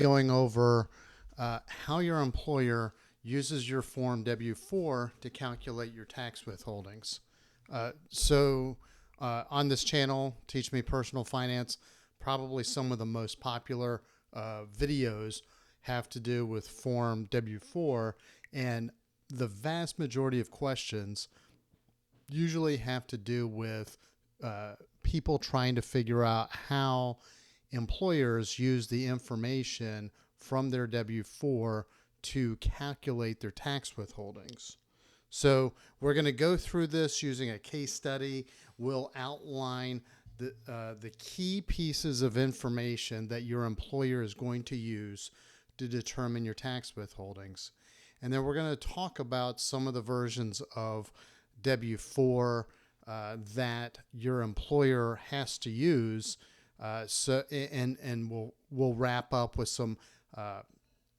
Going over how your employer uses your Form W-4 to calculate your tax withholdings. On this channel, Teach Me Personal Finance, probably some of the most popular videos have to do with Form W-4, and the vast majority of questions usually have to do with people trying to figure out how employers use the information from their W-4 to calculate their tax withholdings. So we're going to go through this using a case study. We'll outline the key pieces of information that your employer is going to use to determine your tax withholdings. And then we're going to talk about some of the versions of W-4 that your employer has to use. And we'll wrap up with some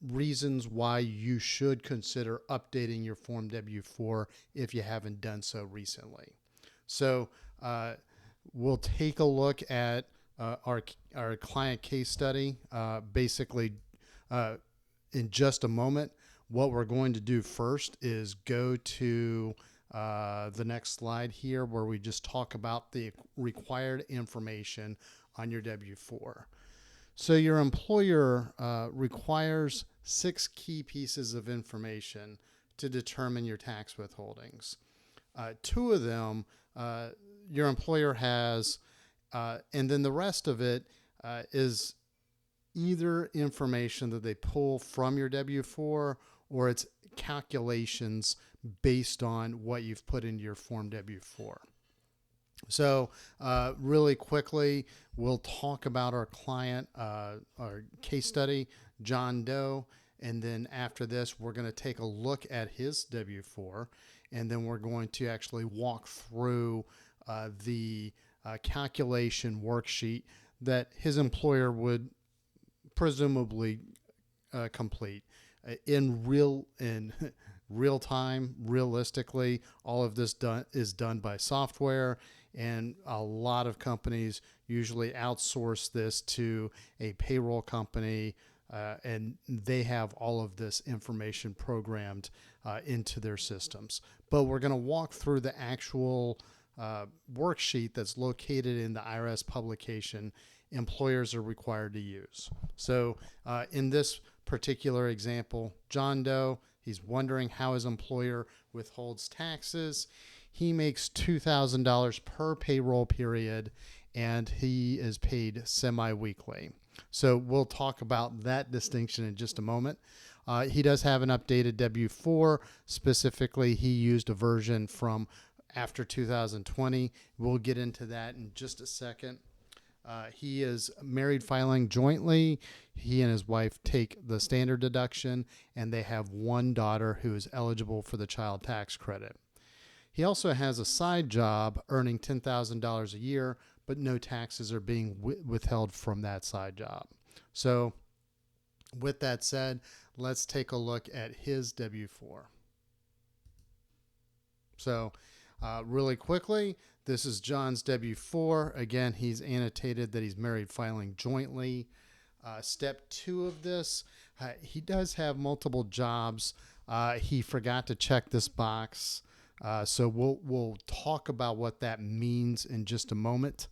reasons why you should consider updating your Form W-4 if you haven't done so recently. So we'll take a look at our client case study. Basically, in just a moment, what we're going to do first is go to the next slide here, where we just talk about the required information on your W-4. So your employer requires 6 key pieces of information to determine your tax withholdings. 2 of them your employer has, and then the rest of it is either information that they pull from your W-4 or it's calculations based on what you've put into your Form W-4. So really quickly, we'll talk about our client, our case study, John Doe, and then after this, we're going to take a look at his W-4, and then we're going to actually walk through the calculation worksheet that his employer would presumably complete in real time. Realistically, all of this is done by software, and a lot of companies usually outsource this to a payroll company, and they have all of this information programmed into their systems. But we're going to walk through the actual worksheet that's located in the IRS publication employers are required to use. So in this particular example, John Doe, he's wondering how his employer withholds taxes. He makes $2,000 per payroll period, and he is paid semi-weekly. So we'll talk about that distinction in just a moment. He does have an updated W-4. Specifically, he used a version from after 2020. We'll get into that in just a second. He is married filing jointly. He and his wife take the standard deduction, and they have 1 daughter who is eligible for the child tax credit. He also has a side job earning $10,000 a year, but no taxes are being withheld from that side job. So with that said, let's take a look at his W-4. So really quickly, this is John's W-4. Again, he's annotated that he's married filing jointly. Step 2 of this, he does have multiple jobs. He forgot to check this box. So we'll talk about what that means in just a moment.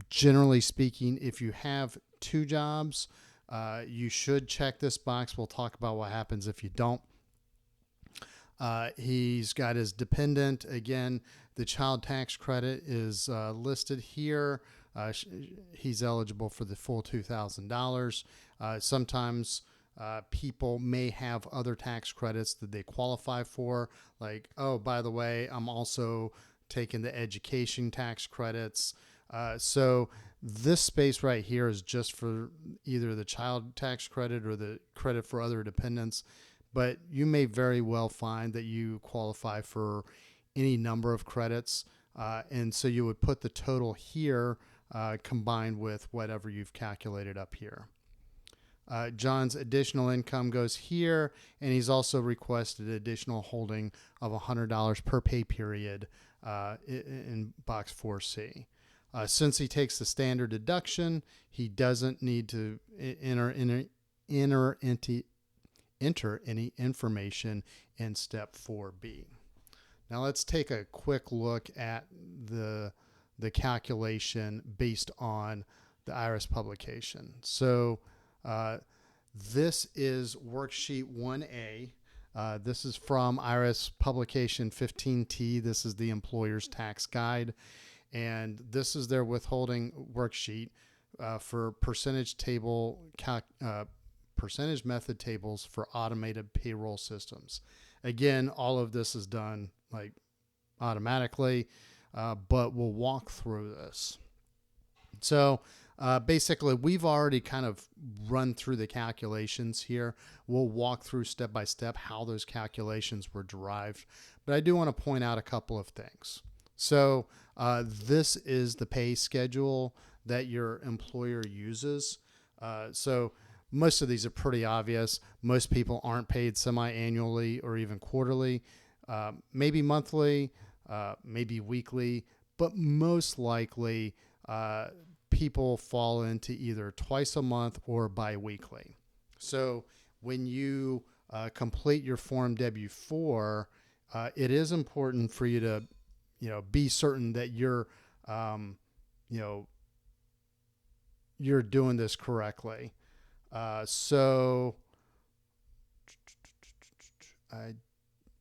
Generally speaking, if you have 2 jobs, you should check this box. We'll talk about what happens if you don't. He's got his dependent. Again, the child tax credit is listed here. He's eligible for the full $2,000. Sometimes people may have other tax credits that they qualify for, like, oh, by the way, I'm also taking the education tax credits. So this space right here is just for either the child tax credit or the credit for other dependents. But you may very well find that you qualify for any number of credits. And so you would put the total here combined with whatever you've calculated up here. John's additional income goes here, and he's also requested additional holding of $100 per pay period in box 4C. Since he takes the standard deduction, he doesn't need to enter any information in step 4B. Now let's take a quick look at the calculation based on the IRS publication. So this is worksheet 1A. This is from IRS publication 15T. This is the employer's tax guide. And this is their withholding worksheet for percentage method tables for automated payroll systems. Again, all of this is done like automatically, but we'll walk through this. So basically, we've already kind of run through the calculations here. We'll walk through step by step how those calculations were derived. But I do want to point out a couple of things. So this is the pay schedule that your employer uses. So most of these are pretty obvious. Most people aren't paid semi-annually or even quarterly, maybe monthly, maybe weekly, but most likely people fall into either twice a month or bi-weekly. So when you complete your Form W-4, it is important for you to be certain that you're doing this correctly. So I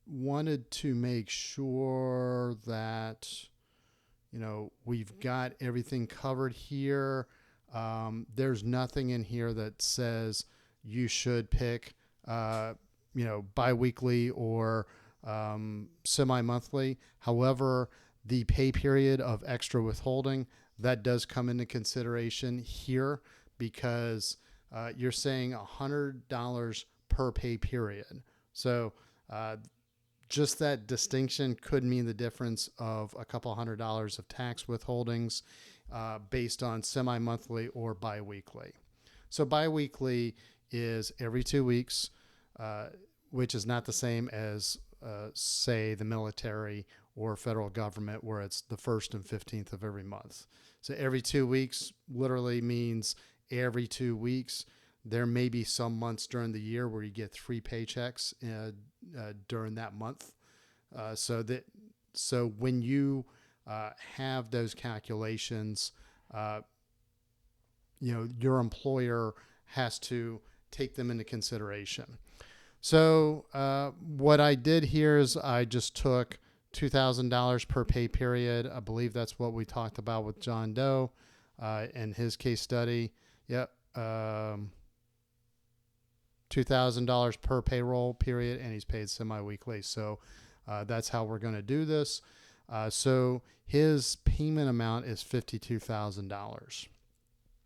wanted to make sure that, we've got everything covered here. There's nothing in here that says you should pick, biweekly or semi-monthly. However, the pay period of extra withholding, that does come into consideration here because you're saying $100 per pay period. So just that distinction could mean the difference of a couple $100 of tax withholdings based on semi-monthly or biweekly. So biweekly is every 2 weeks, which is not the same as say the military or federal government where it's the 1st and 15th of every month. So every 2 weeks literally means every 2 weeks. There may be some months during the year where you get 3 paychecks during that month. So when you have those calculations, your employer has to take them into consideration. So what I did here is I just took $2,000 per pay period. I believe that's what we talked about with John Doe in his case study. Yep. $2,000 per payroll period, and he's paid semi-weekly. So that's how we're going to do this. So his payment amount is $52,000.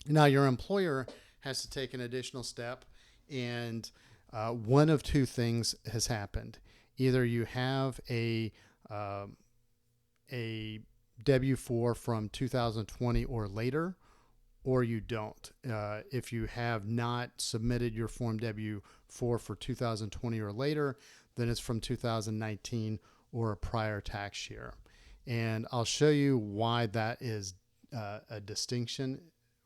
Now your employer has to take an additional step, and one of two things has happened. Either you have a W-4 from 2020 or later, or you don't. If you have not submitted your Form W-4 for 2020 or later, then it's from 2019 or a prior tax year. And I'll show you why that is a distinction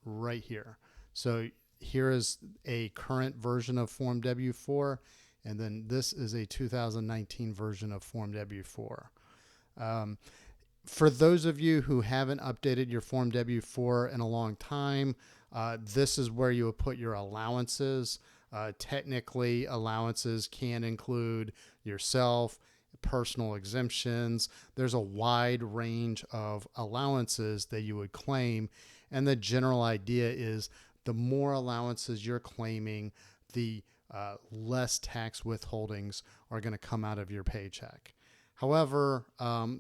right here. So here is a current version of Form W-4, and then this is a 2019 version of Form W-4. For those of you who haven't updated your Form W-4 in a long time, this is where you would put your allowances. Technically, allowances can include yourself, personal exemptions. There's a wide range of allowances that you would claim. And the general idea is the more allowances you're claiming, the less tax withholdings are going to come out of your paycheck. However,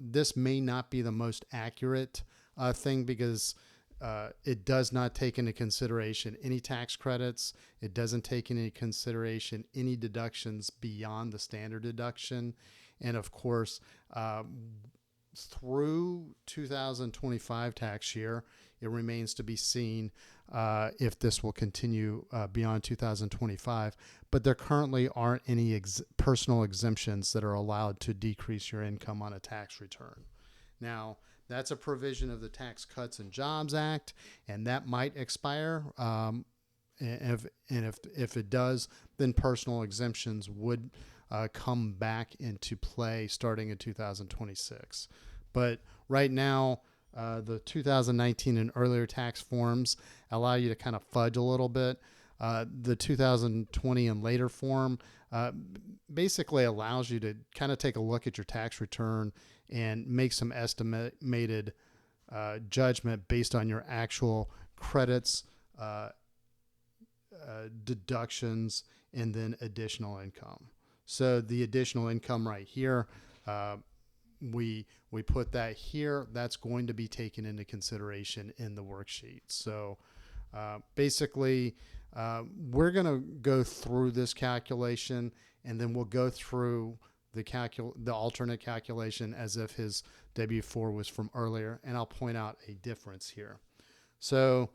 this may not be the most accurate thing because it does not take into consideration any tax credits. It doesn't take into consideration any deductions beyond the standard deduction. And of course, through 2025 tax year, it remains to be seen if this will continue beyond 2025. But there currently aren't any personal exemptions that are allowed to decrease your income on a tax return. Now, That's a provision of the Tax Cuts and Jobs Act, and that might expire. If it does, then personal exemptions would come back into play starting in 2026. But right now, the 2019 and earlier tax forms allow you to kind of fudge a little bit. The 2020 and later form basically allows you to kind of take a look at your tax return and make some estimated judgment based on your actual credits, deductions, and then additional income. So the additional income right here, we put that here. That's going to be taken into consideration in the worksheet. So basically, we're going to go through this calculation, and then we'll go through the alternate calculation as if his W-4 was from earlier, and I'll point out a difference here. So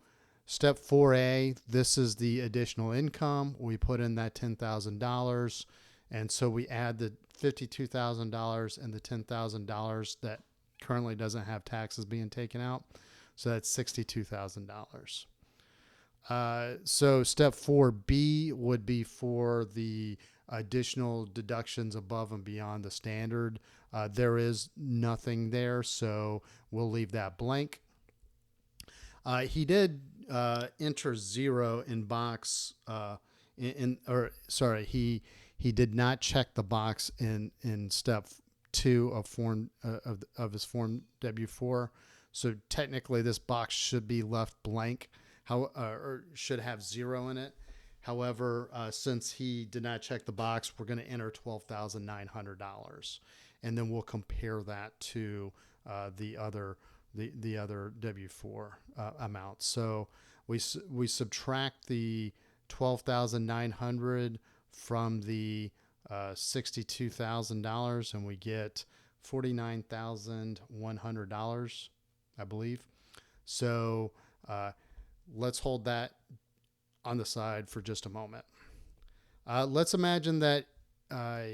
step 4A, this is the additional income. We put in that $10,000, and so we add the $52,000 and the $10,000 that currently doesn't have taxes being taken out. So that's $62,000. So step 4B would be for the additional deductions above and beyond the standard. There is nothing there, so we'll leave that blank. He did enter 0 in box he did not check the box in step 2 of form of his form W-4. So technically, this box should be left blank, or should have 0 in it. However, since he did not check the box, we're going to enter $12,900, and then we'll compare that to the other W-4 amount. So we subtract the $12,900 from the $62,000, and we get $49,100, I believe. So let's hold that on the side for just a moment. Let's imagine that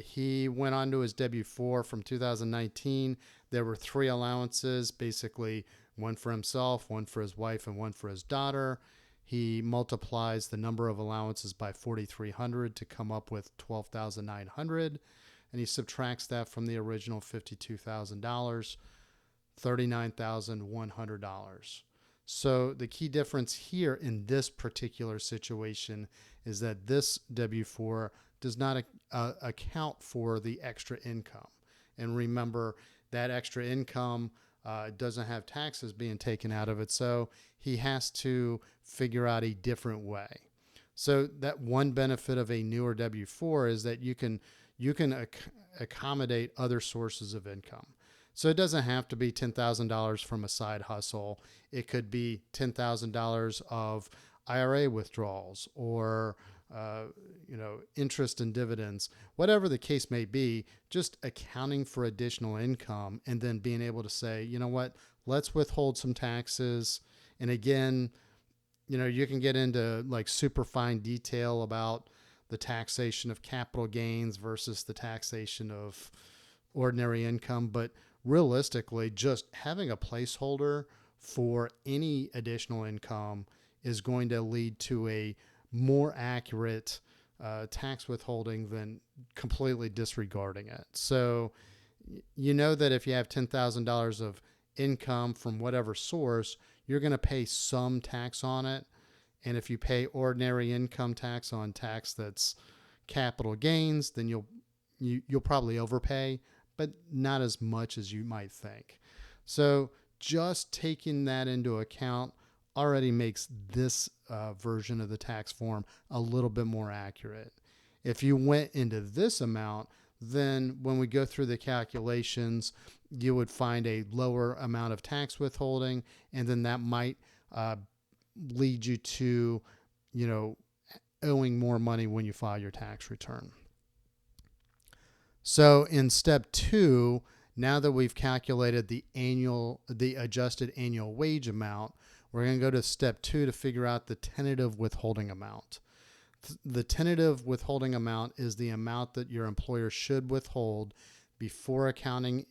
he went on to his W-4 from 2019. There were 3 allowances, basically one for himself, one for his wife, and one for his daughter. He multiplies the number of allowances by 4,300 to come up with $12,900, and he subtracts that from the original $52,000, $39,100. So the key difference here in this particular situation is that this W-4 does not account for the extra income. And remember, that extra income doesn't have taxes being taken out of it, so he has to figure out a different way. So that one benefit of a newer W-4 is that you can accommodate other sources of income. So it doesn't have to be $10,000 from a side hustle. It could be $10,000 of IRA withdrawals or interest and dividends, whatever the case may be. Just accounting for additional income and then being able to say, you know what, let's withhold some taxes. And again, you can get into like super fine detail about the taxation of capital gains versus the taxation of ordinary income, but realistically, just having a placeholder for any additional income is going to lead to a more accurate tax withholding than completely disregarding it. So you know that if you have $10,000 of income from whatever source, you're going to pay some tax on it. And if you pay ordinary income tax on tax that's capital gains, then you'll probably overpay, but not as much as you might think. So just taking that into account already makes this version of the tax form a little bit more accurate. If you went into this amount, then when we go through the calculations, you would find a lower amount of tax withholding, and then that might lead you to, owing more money when you file your tax return. So in step 2, now that we've calculated the adjusted annual wage amount, we're going to go to step 2 to figure out the tentative withholding amount. The tentative withholding amount is the amount that your employer should withhold before accounting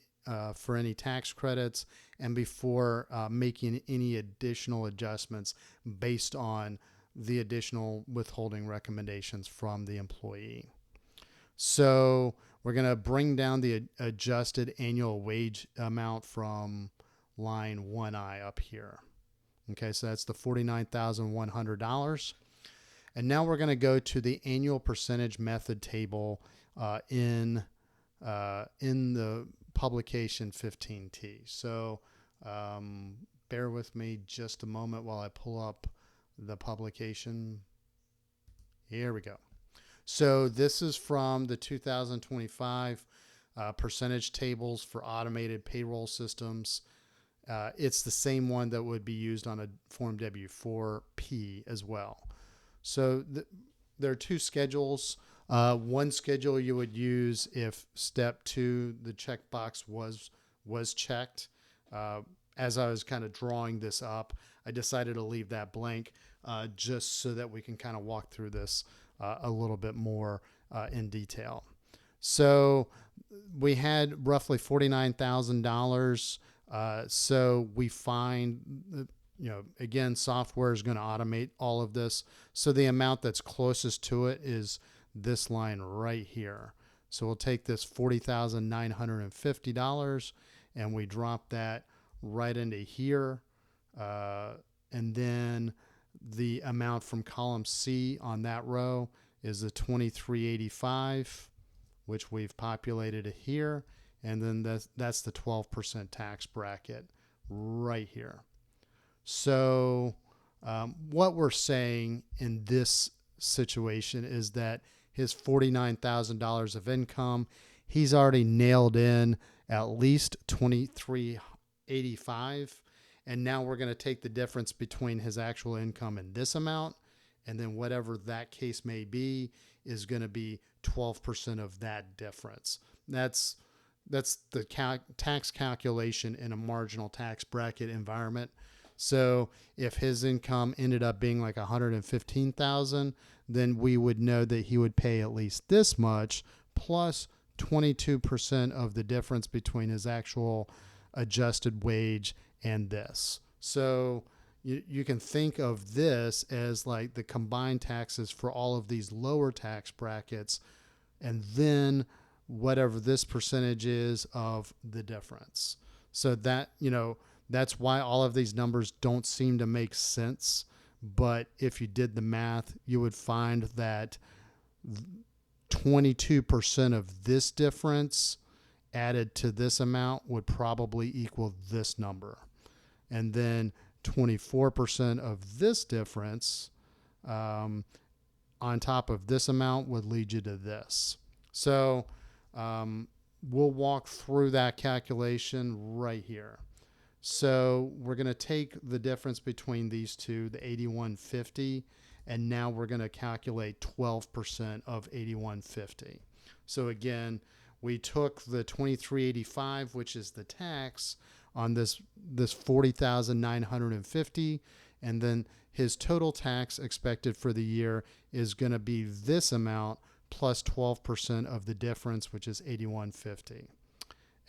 for any tax credits and before making any additional adjustments based on the additional withholding recommendations from the employee. So we're going to bring down the adjusted annual wage amount from line 1I up here. Okay, so that's the $49,100. And now we're going to go to the annual percentage method table in the publication 15T. So bear with me just a moment while I pull up the publication. Here we go. So this is from the 2025 percentage tables for automated payroll systems. It's the same one that would be used on a Form W-4P as well. So there are two schedules. One schedule you would use if step 2, the checkbox was checked. As I was kind of drawing this up, I decided to leave that blank just so that we can kind of walk through this a little bit more in detail. So we had roughly $49,000. So we find, again, software is going to automate all of this. So the amount that's closest to it is this line right here. So we'll take this $40,950 and we drop that right into here. And then the amount from column C on that row is the $23.85, which we've populated here. And then that's the 12% tax bracket right here. So what we're saying in this situation is that his $49,000 of income, he's already nailed in at least $23.85. And now we're going to take the difference between his actual income and this amount. And then whatever that case may be is going to be 12% of that difference. That's the tax calculation in a marginal tax bracket environment. So if his income ended up being like $115,000, then we would know that he would pay at least this much plus 22% of the difference between his actual adjusted wage and this. So you can think of this as like the combined taxes for all of these lower tax brackets, and then whatever this percentage is of the difference. So that, that's why all of these numbers don't seem to make sense. But if you did the math, you would find that 22% of this difference added to this amount would probably equal this number. And then 24% of this difference on top of this amount would lead you to this. So we'll walk through that calculation right here. So we're going to take the difference between these two, the 8150, and now we're going to calculate 12% of 8150. So again, we took the 2385, which is the tax on this $40,950, and then his total tax expected for the year is going to be this amount plus 12% of the difference, which is 8150.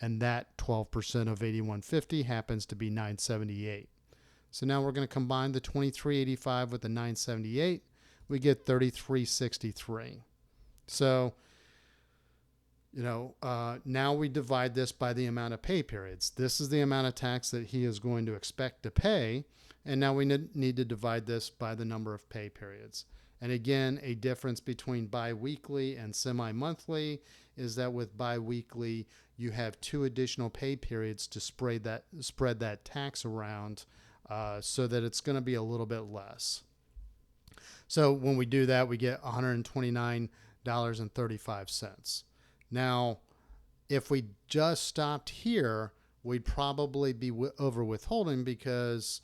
And that 12% of 8150 happens to be 978. So now we're going to combine the 2385 with the 978. We get 3363. So, now we divide this by the amount of pay periods. This is the amount of tax that he is going to expect to pay. And now we need to divide this by the number of pay periods. And again, a difference between biweekly and semi-monthly is that with biweekly, you have 2 additional pay periods to spread that tax around so that it's going to be a little bit less. So when we do that, we get $129.35. Now, if we just stopped here, we'd probably be over withholding because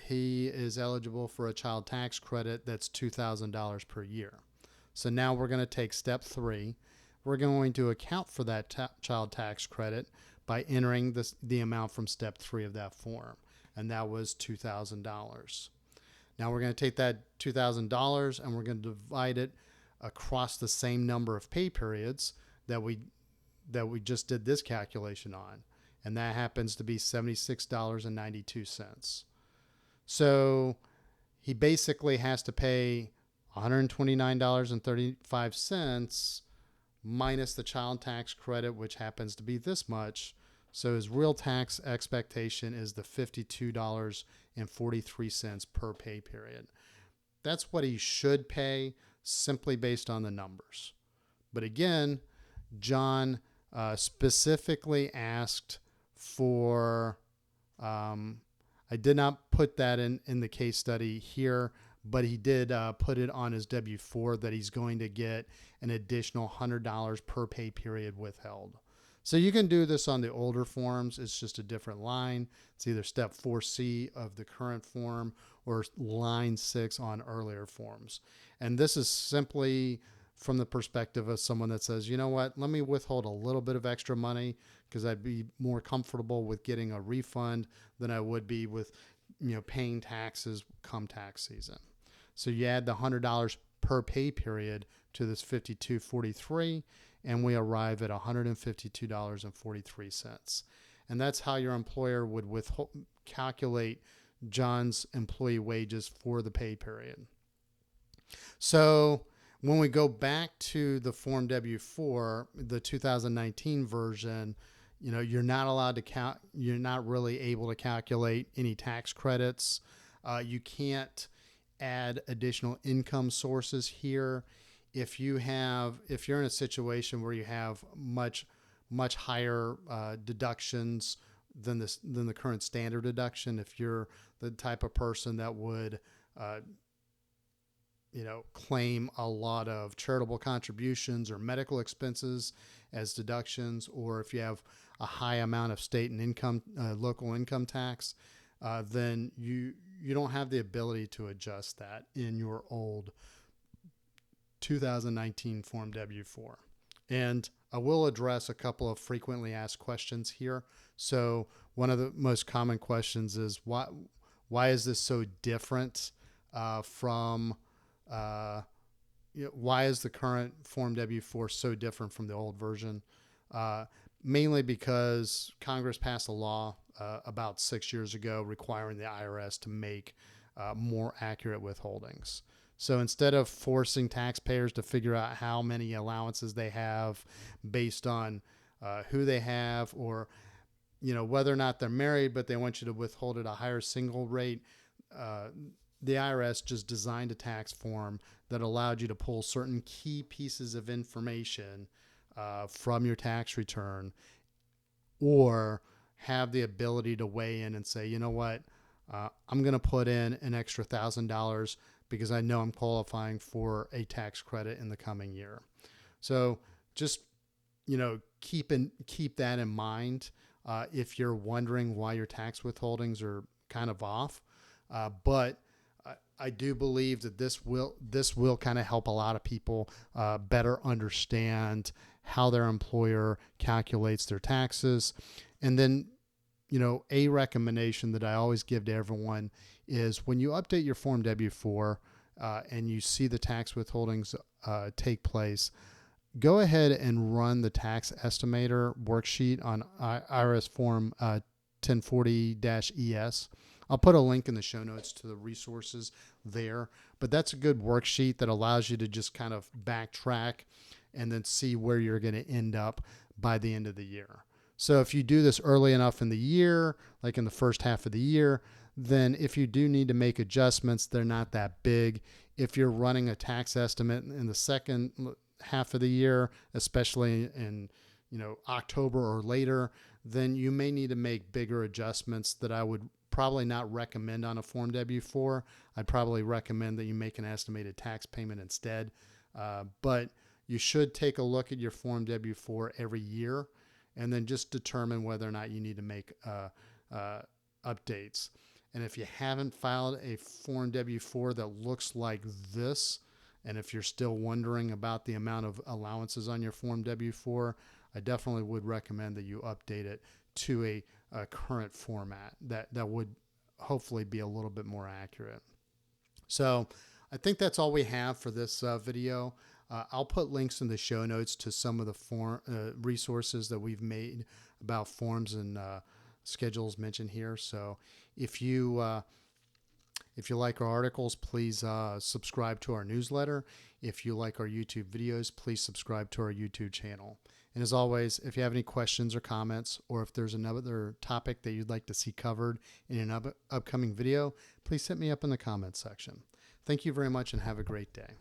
he is eligible for a child tax credit that's $2,000 per year. So now we're going to take step 3. We're going to account for that child tax credit by entering the amount from step 3 of that form, and that was $2,000. Now we're going to take that $2,000 and we're going to divide it across the same number of pay periods that we just did this calculation on. and that happens to be $76.92. So he basically has to pay $129.35 minus the child tax credit, which happens to be this much. So his real tax expectation is the $52.43 per pay period. That's what he should pay simply based on the numbers. But again, John specifically asked for, I did not put that in the case study here, but he did put it on his W-4 that he's going to get an additional $100 per pay period withheld. So you can do this on the older forms. It's just a different line. It's either step 4C of the current form or line 6 on earlier forms. And this is simply from the perspective of someone that says, you know what, let me withhold a little bit of extra money because I'd be more comfortable with getting a refund than I would be with, paying taxes come tax season. So you add the $100 per pay period to this $52.43, and we arrive at $152.43. And that's how your employer would calculate John's employee wages for the pay period. So when we go back to the Form W-4, the 2019 version, you're not allowed to you're not really able to calculate any tax credits. You can't add additional income sources here. If you're in a situation where you have much higher deductions than the current standard deduction, if you're the type of person that would claim a lot of charitable contributions or medical expenses as deductions, or if you have a high amount of state and local income tax, then you don't have the ability to adjust that in your old 2019 Form W-4. And I will address a couple of frequently asked questions here. So one of the most common questions is why is this so different from why is the current Form W-4 so different from the old version? Mainly because Congress passed a law about 6 years ago requiring the IRS to make more accurate withholdings. So instead of forcing taxpayers to figure out how many allowances they have based on who they have, or whether or not they're married, but they want you to withhold at a higher single rate, the IRS just designed a tax form that allowed you to pull certain key pieces of information from your tax return, or have the ability to weigh in and say, you know what, I'm going to put in an extra $1,000 because I know I'm qualifying for a tax credit in the coming year. So just, keep that in mind if you're wondering why your tax withholdings are kind of off. But I do believe that this will kind of help a lot of people better understand how their employer calculates their taxes. And then, a recommendation that I always give to everyone is when you update your Form W-4 and you see the tax withholdings take place, go ahead and run the tax estimator worksheet on IRS Form 1040-ES. I'll put a link in the show notes to the resources there, but that's a good worksheet that allows you to just kind of backtrack and then see where you're going to end up by the end of the year. So if you do this early enough in the year, like in the first half of the year, then if you do need to make adjustments, they're not that big. If you're running a tax estimate in the second half of the year, especially in October or later, then you may need to make bigger adjustments that I would probably not recommend on a Form W-4. I'd probably recommend that you make an estimated tax payment instead. But you should take a look at your Form W-4 every year and then just determine whether or not you need to make updates. And if you haven't filed a Form W-4 that looks like this, and if you're still wondering about the amount of allowances on your Form W-4, I definitely would recommend that you update it to a current format that would hopefully be a little bit more accurate. So I think that's all we have for this video. I'll put links in the show notes to some of the resources that we've made about forms and schedules mentioned here. So if you like our articles, please subscribe to our newsletter. If you like our YouTube videos, please subscribe to our YouTube channel. And as always, if you have any questions or comments, or if there's another topic that you'd like to see covered in an upcoming video, please hit me up in the comments section. Thank you very much and have a great day.